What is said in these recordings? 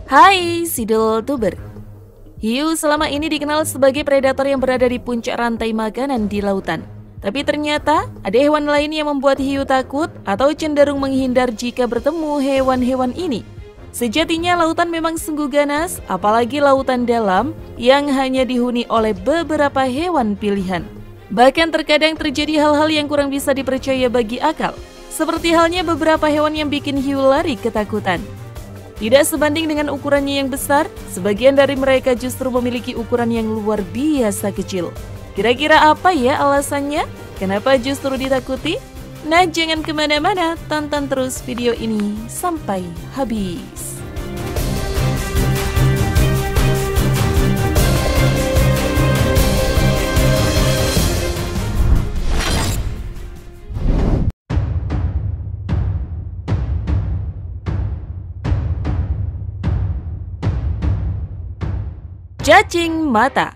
Hai Sidul Tuber. Hiu selama ini dikenal sebagai predator yang berada di puncak rantai makanan di lautan. Tapi ternyata ada hewan lain yang membuat hiu takut atau cenderung menghindar jika bertemu hewan-hewan ini. Sejatinya lautan memang sungguh ganas, apalagi lautan dalam yang hanya dihuni oleh beberapa hewan pilihan. Bahkan terkadang terjadi hal-hal yang kurang bisa dipercaya bagi akal. Seperti halnya beberapa hewan yang bikin hiu lari ketakutan. Tidak sebanding dengan ukurannya yang besar, sebagian dari mereka justru memiliki ukuran yang luar biasa kecil. Kira-kira apa ya alasannya? Kenapa justru ditakuti? Nah, jangan kemana-mana, tonton terus video ini sampai habis. Cacing mata.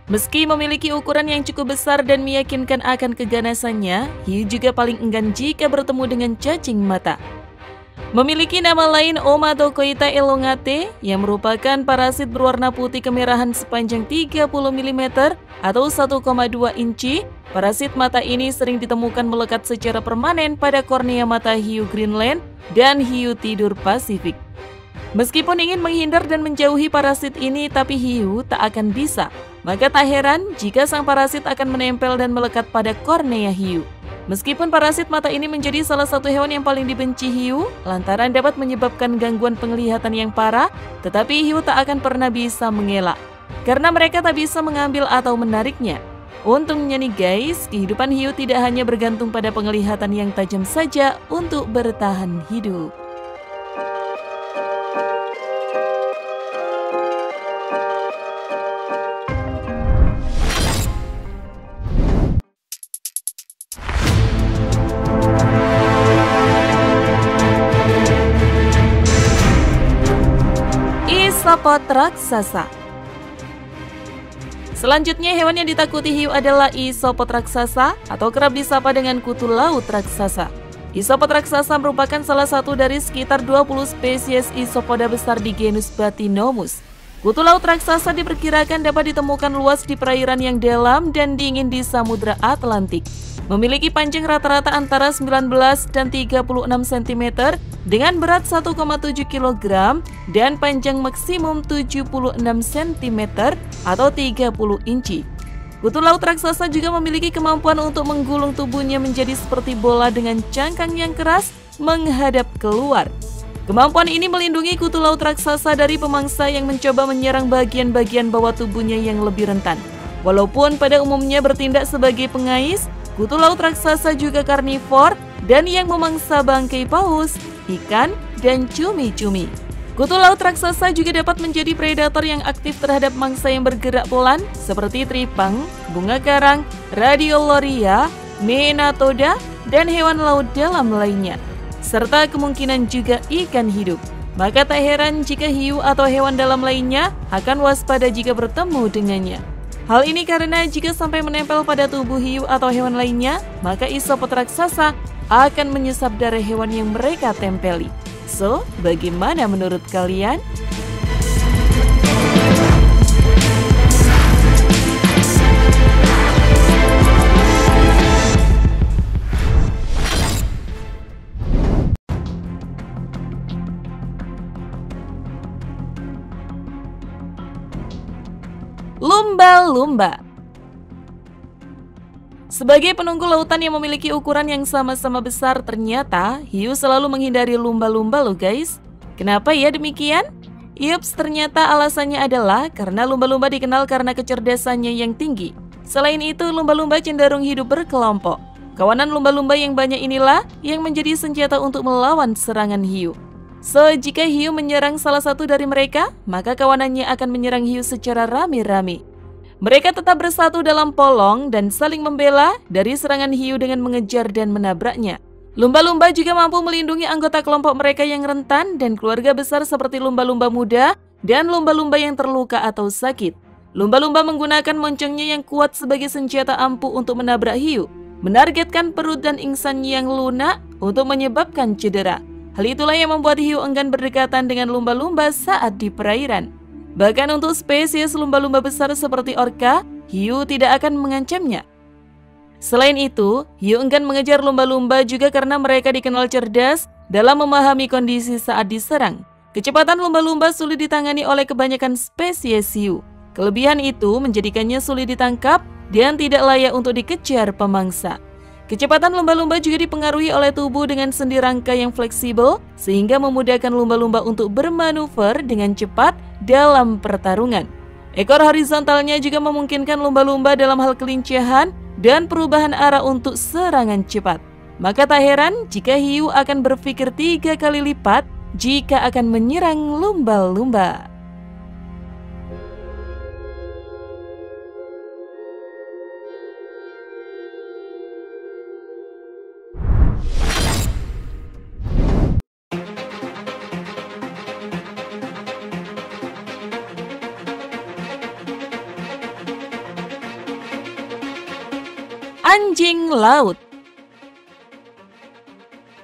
Meski memiliki ukuran yang cukup besar dan meyakinkan akan keganasannya, hiu juga paling enggan jika bertemu dengan cacing mata. Memiliki nama lain Omatocoita elongate yang merupakan parasit berwarna putih kemerahan sepanjang 30 mm atau 1,2 inci. Parasit mata ini sering ditemukan melekat secara permanen pada kornea mata hiu Greenland dan hiu tidur Pasifik. Meskipun ingin menghindar dan menjauhi parasit ini, tapi hiu tak akan bisa. Maka tak heran jika sang parasit akan menempel dan melekat pada kornea hiu. Meskipun parasit mata ini menjadi salah satu hewan yang paling dibenci hiu, lantaran dapat menyebabkan gangguan penglihatan yang parah, tetapi hiu tak akan pernah bisa mengelak. Karena mereka tak bisa mengambil atau menariknya. Untungnya nih guys, kehidupan hiu tidak hanya bergantung pada penglihatan yang tajam saja untuk bertahan hidup. Isopod raksasa. Selanjutnya hewan yang ditakuti hiu adalah isopod raksasa atau kerap disapa dengan kutu laut raksasa. Isopod raksasa merupakan salah satu dari sekitar 20 spesies isopoda besar di genus Bathynomus. Kutu laut raksasa diperkirakan dapat ditemukan luas di perairan yang dalam dan dingin di Samudra Atlantik. Memiliki panjang rata-rata antara 19 dan 36 cm dengan berat 1,7 kg dan panjang maksimum 76 cm atau 30 inci. Kutu laut raksasa juga memiliki kemampuan untuk menggulung tubuhnya menjadi seperti bola dengan cangkang yang keras menghadap keluar. Kemampuan ini melindungi kutu laut raksasa dari pemangsa yang mencoba menyerang bagian-bagian bawah tubuhnya yang lebih rentan. Walaupun pada umumnya bertindak sebagai pengais, kutu laut raksasa juga karnivor dan yang memangsa bangkai paus, ikan, dan cumi-cumi. Kutu laut raksasa juga dapat menjadi predator yang aktif terhadap mangsa yang bergerak pelan seperti tripang, bunga karang, radiolaria, Nematode, dan hewan laut dalam lainnya, serta kemungkinan juga ikan hidup. Maka tak heran jika hiu atau hewan dalam lainnya akan waspada jika bertemu dengannya. Hal ini karena jika sampai menempel pada tubuh hiu atau hewan lainnya, maka isopod raksasa akan menyesap darah hewan yang mereka tempeli. So, bagaimana menurut kalian? Lumba-lumba. Sebagai penunggu lautan yang memiliki ukuran yang sama-sama besar, ternyata hiu selalu menghindari lumba-lumba loh guys. Kenapa ya demikian? Yups, ternyata alasannya adalah karena lumba-lumba dikenal karena kecerdasannya yang tinggi. Selain itu, lumba-lumba cenderung hidup berkelompok. Kawanan lumba-lumba yang banyak inilah yang menjadi senjata untuk melawan serangan hiu. So, jika hiu menyerang salah satu dari mereka, maka kawanannya akan menyerang hiu secara rame-rame. Mereka tetap bersatu dalam polong dan saling membela dari serangan hiu dengan mengejar dan menabraknya. Lumba-lumba juga mampu melindungi anggota kelompok mereka yang rentan dan keluarga besar seperti lumba-lumba muda dan lumba-lumba yang terluka atau sakit. Lumba-lumba menggunakan moncongnya yang kuat sebagai senjata ampuh untuk menabrak hiu, menargetkan perut dan ingsan yang lunak untuk menyebabkan cedera. Hal itulah yang membuat hiu enggan berdekatan dengan lumba-lumba saat di perairan. Bahkan untuk spesies lumba-lumba besar seperti orca, hiu tidak akan mengancamnya. Selain itu, hiu enggan mengejar lumba-lumba juga karena mereka dikenal cerdas dalam memahami kondisi saat diserang. Kecepatan lumba-lumba sulit ditangani oleh kebanyakan spesies hiu. Kelebihan itu menjadikannya sulit ditangkap dan tidak layak untuk dikejar pemangsa. Kecepatan lumba-lumba juga dipengaruhi oleh tubuh dengan sendi rangka yang fleksibel sehingga memudahkan lumba-lumba untuk bermanuver dengan cepat dalam pertarungan. Ekor horizontalnya juga memungkinkan lumba-lumba dalam hal kelincahan dan perubahan arah untuk serangan cepat. Maka tak heran jika hiu akan berpikir 3 kali lipat jika akan menyerang lumba-lumba. Anjing laut.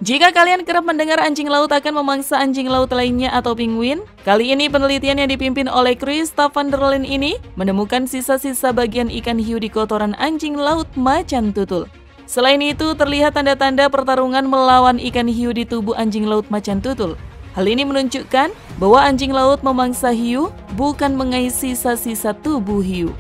Jika kalian kerap mendengar anjing laut akan memangsa anjing laut lainnya atau penguin, kali ini penelitian yang dipimpin oleh Christa van der Leen ini menemukan sisa-sisa bagian ikan hiu di kotoran anjing laut macan tutul. Selain itu, terlihat tanda-tanda pertarungan melawan ikan hiu di tubuh anjing laut macan tutul. Hal ini menunjukkan bahwa anjing laut memangsa hiu, bukan mengais sisa-sisa tubuh hiu.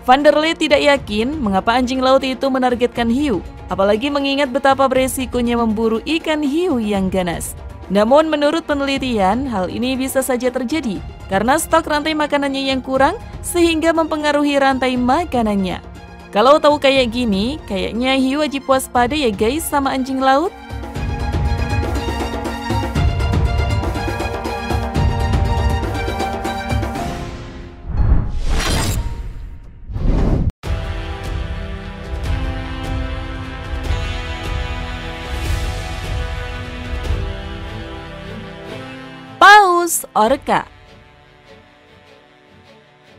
Van der Leen tidak yakin mengapa anjing laut itu menargetkan hiu, apalagi mengingat betapa beresikonya memburu ikan hiu yang ganas. Namun menurut penelitian, hal ini bisa saja terjadi karena stok rantai makanannya yang kurang sehingga mempengaruhi rantai makanannya. Kalau tahu kayak gini, kayaknya hiu wajib waspada ya guys sama anjing laut. Paus orca.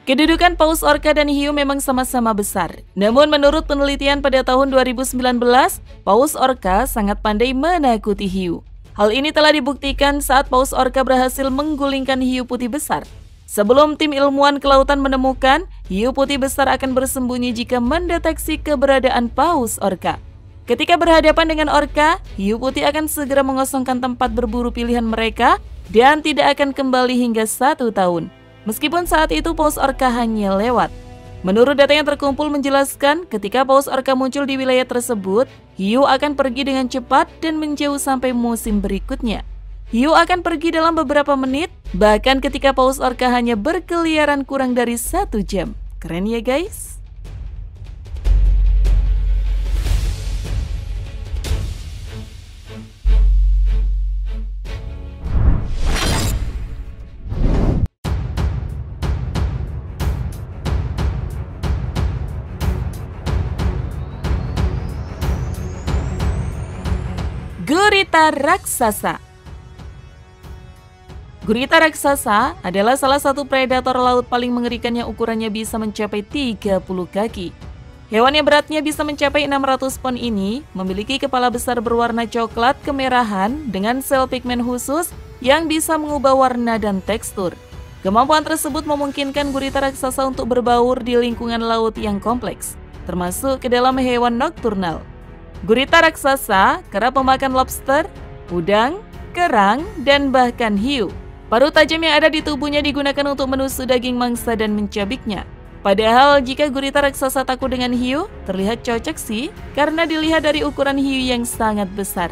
Kedudukan paus orca dan hiu memang sama-sama besar. Namun menurut penelitian pada tahun 2019, paus orca sangat pandai menakuti hiu. Hal ini telah dibuktikan saat paus orca berhasil menggulingkan hiu putih besar. Sebelum tim ilmuwan kelautan menemukan, hiu putih besar akan bersembunyi jika mendeteksi keberadaan paus orca. Ketika berhadapan dengan orca, hiu putih akan segera mengosongkan tempat berburu pilihan mereka dan tidak akan kembali hingga 1 tahun. Meskipun saat itu paus orca hanya lewat. Menurut data yang terkumpul menjelaskan, ketika paus orca muncul di wilayah tersebut, hiu akan pergi dengan cepat dan menjauh sampai musim berikutnya. Hiu akan pergi dalam beberapa menit, bahkan ketika paus orca hanya berkeliaran kurang dari 1 jam. Keren ya guys? Gurita raksasa. Gurita raksasa adalah salah satu predator laut paling mengerikan yang ukurannya bisa mencapai 30 kaki. Hewan yang beratnya bisa mencapai 600 pon ini memiliki kepala besar berwarna coklat kemerahan dengan sel pigmen khusus yang bisa mengubah warna dan tekstur. Kemampuan tersebut memungkinkan gurita raksasa untuk berbaur di lingkungan laut yang kompleks, termasuk ke dalam hewan nokturnal. Gurita raksasa kerap memakan lobster, udang, kerang, dan bahkan hiu. Paruh tajam yang ada di tubuhnya digunakan untuk menusuk daging mangsa dan mencabiknya. Padahal jika gurita raksasa takut dengan hiu, terlihat cocok sih karena dilihat dari ukuran hiu yang sangat besar.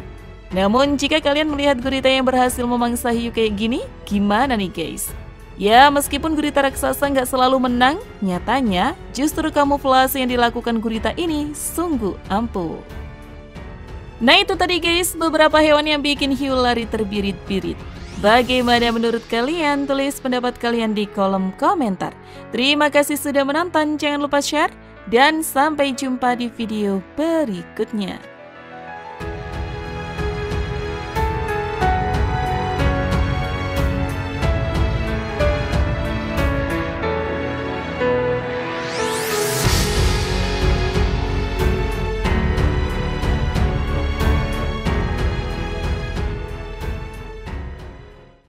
Namun jika kalian melihat gurita yang berhasil memangsa hiu kayak gini, gimana nih guys? Ya, meskipun gurita raksasa nggak selalu menang, nyatanya justru kamuflase yang dilakukan gurita ini sungguh ampuh. Nah itu tadi guys, beberapa hewan yang bikin hiu lari terbirit-birit. Bagaimana menurut kalian? Tulis pendapat kalian di kolom komentar. Terima kasih sudah menonton, jangan lupa share, dan sampai jumpa di video berikutnya.